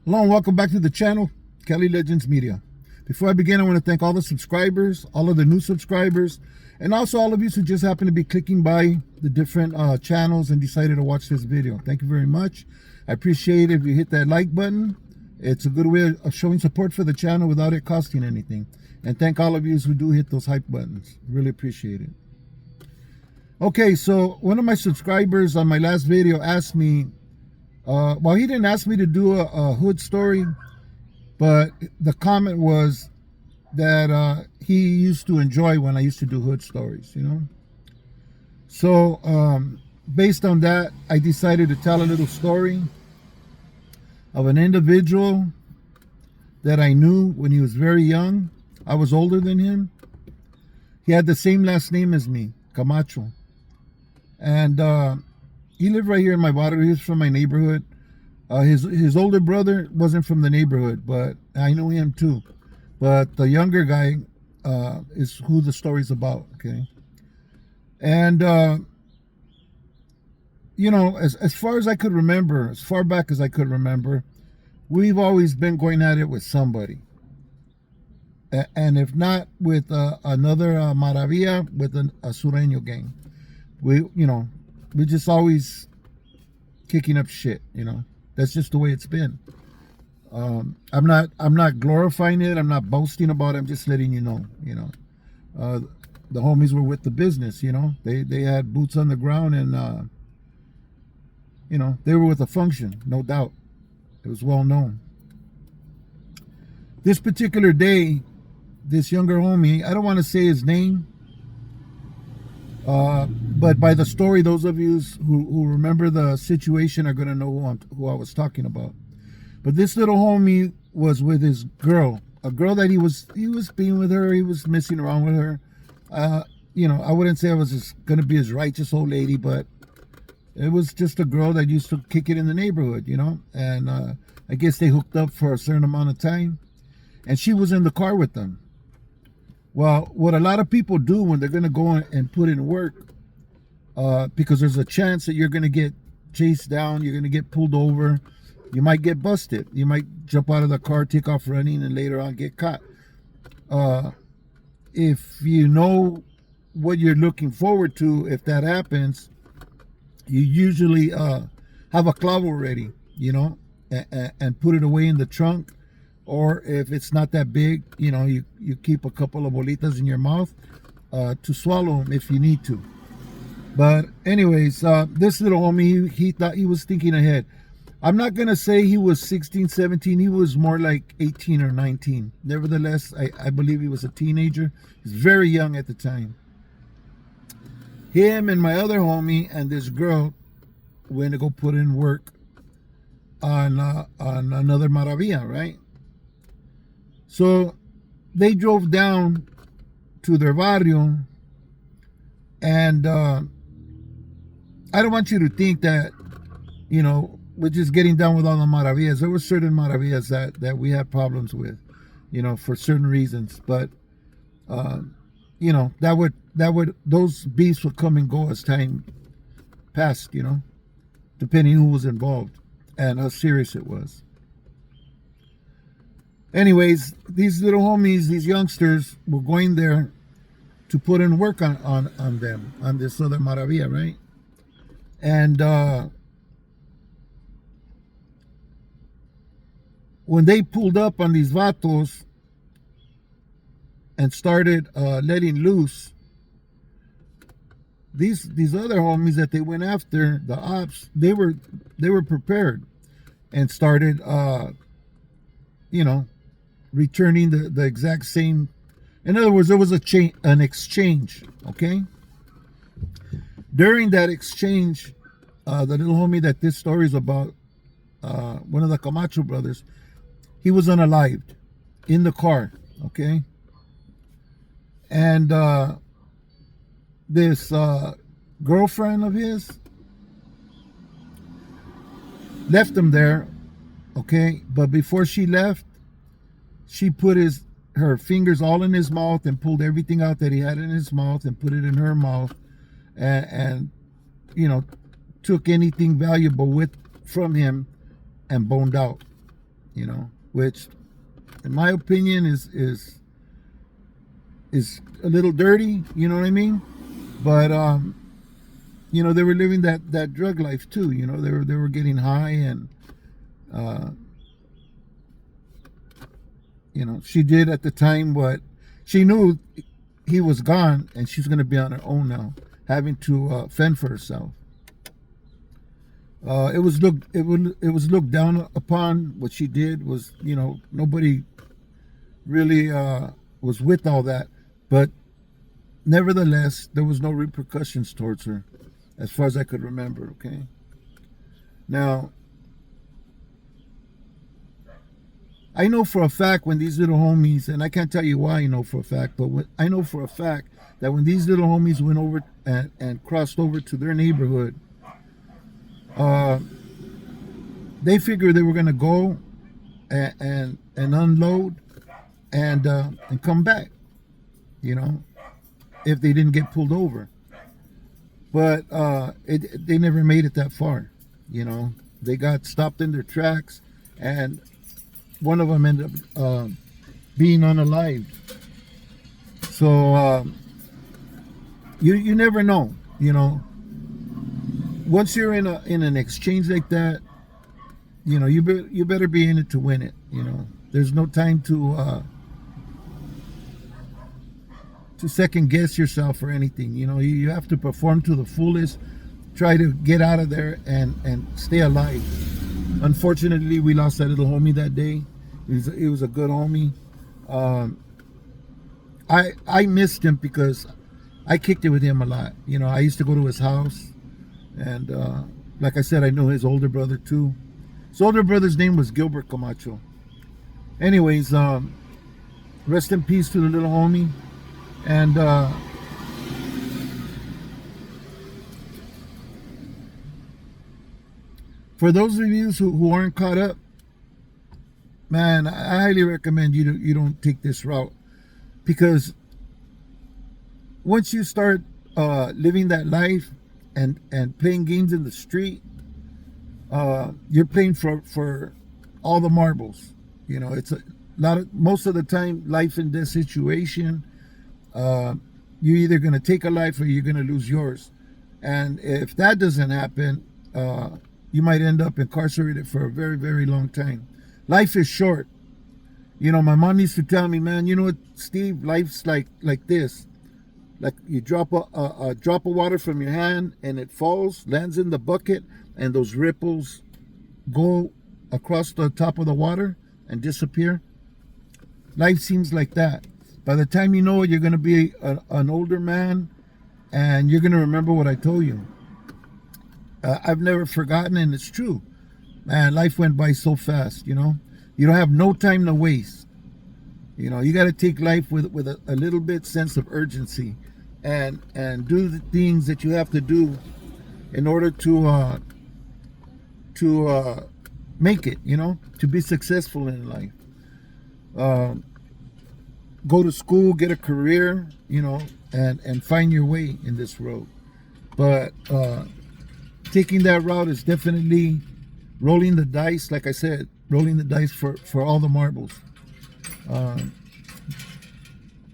Hello and welcome back to the channel, Cali Legends Media. Before I begin, I want to thank all the subscribers, all of the new subscribers, and also all of you who just happen to be clicking by the different channels and decided to watch this video. Thank you very much. I appreciate it if you hit that like button. It's a good way of showing support for the channel without it costing anything. And thank all of you who do hit those hype buttons. Really appreciate it. Okay, so one of my subscribers on my last video asked me, well, he didn't ask me to do a hood story, but the comment was that he used to enjoy when I used to do hood stories, you know. So based on that, I decided to tell a little story of an individual that I knew when he was very young. I was older than him. He had the same last name as me, Camacho. And he lived right here in my barrio. He was from my neighborhood. His older brother wasn't from the neighborhood, but I knew him too. But the younger guy is who the story's about, okay? And, you know, as far as I could remember, as far back as I could remember, we've always been going at it with somebody. And if not with another Maravilla, with a Sureño gang. We just always kicking up shit, you know. That's just the way it's been. I'm not glorifying it. I'm not boasting about it. I'm just letting you know, you know. The homies were with the business, you know. They had boots on the ground and, you know, they were with a function, no doubt. It was well known. This particular day, this younger homie, I don't want to say his name, but by the story, those of you who remember the situation are going to know who I was talking about. But this little homie was with his girl, a girl that he was being with her. He was messing around with her. You know, I wouldn't say I was going to be his righteous old lady, but it was just a girl that used to kick it in the neighborhood, you know. And I guess they hooked up for a certain amount of time. And she was in the car with them. Well, what a lot of people do when they're going to go and put in work, because there's a chance that you're going to get chased down, you're going to get pulled over, you might get busted, you might jump out of the car, take off running, and later on get caught. If you know what you're looking forward to, if that happens, you usually have a clavo ready, you know, and put it away in the trunk. Or if it's not that big, you know, you keep a couple of bolitas in your mouth to swallow them if you need to. But anyways, this little homie, he thought he was thinking ahead. I'm not going to say he was 16, 17. He was more like 18 or 19. Nevertheless, I believe he was a teenager. He was very young at the time. Him and my other homie and this girl went to go put in work on another Maravilla, right? So they drove down to their barrio, and I don't want you to think that, you know, we're just getting down with all the Maravillas. There were certain Maravillas that we had problems with, you know, for certain reasons. But, you know, those beefs would come and go as time passed, you know, depending who was involved and how serious it was. Anyways, these little homies, these youngsters, were going there to put in work on them, on this other Maravilla, right? And when they pulled up on these vatos and started letting loose, these other homies that they went after, the ops, they were prepared and started, you know, returning the exact same. In other words, there was an exchange, okay? During that exchange, the little homie that this story is about, one of the Camacho brothers, he was unalived in the car, okay? And this girlfriend of his left him there, okay? But before she left, she put her fingers all in his mouth and pulled everything out that he had in his mouth and put it in her mouth, and you know, took anything valuable from him and boned out. you know, which in my opinion is a little dirty, you know what I mean? But you know, they were living that drug life too, you know. They were getting high, and you know, she did at the time what she knew he was gone, and she's going to be on her own now, having to fend for herself. It was looked down upon. What she did was, you know, nobody really was with all that, but nevertheless, there was no repercussions towards her, as far as I could remember. Okay. Now, I know for a fact when these little homies, and I can't tell you why I know for a fact, but I know for a fact that when these little homies went over and crossed over to their neighborhood, they figured they were going to go and unload and come back, you know, if they didn't get pulled over. But they never made it that far, you know. They got stopped in their tracks, and one of them ended up being unalived. So you never know, you know. Once you're in an exchange like that, you know, you better be in it to win it. You know, there's no time to second guess yourself or anything. You know, you have to perform to the fullest, try to get out of there and stay alive. Unfortunately, we lost that little homie that day. He was a good homie. I missed him because I kicked it with him a lot. You know, I used to go to his house, and like I said, I know his older brother too. His older brother's name was Gilbert Camacho. Anyways, rest in peace to the little homie. And for those of you who aren't caught up, man, I highly recommend you don't take this route, because once you start living that life and playing games in the street, you're playing for all the marbles. You know, it's most of the time, life in this situation, you're either going to take a life or you're going to lose yours. And if that doesn't happen, you might end up incarcerated for a very, very long time. Life is short. You know, my mom used to tell me, man, you know what, Steve, life's like this. Like you drop a drop of water from your hand, and it falls, lands in the bucket, and those ripples go across the top of the water and disappear. Life seems like that. By the time you know it, you're going to be an older man, and you're going to remember what I told you. I've never forgotten, and it's true. Man, life went by so fast, you know. You don't have no time to waste. You know, you got to take life with a little bit sense of urgency, and do the things that you have to do in order to make it, you know, to be successful in life. Go to school, get a career, you know, and find your way in this road. But taking that route is definitely rolling the dice, like I said, rolling the dice for all the marbles.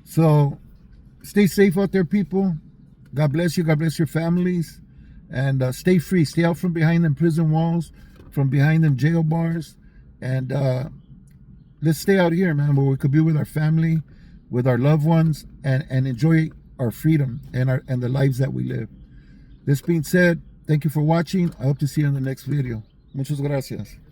So stay safe out there, people. God bless you. God bless your families. And stay free. Stay out from behind them prison walls, from behind them jail bars. And let's stay out here, man, where we could be with our family, with our loved ones, and enjoy our freedom and the lives that we live. This being said, thank you for watching. I hope to see you in the next video. Muchas gracias.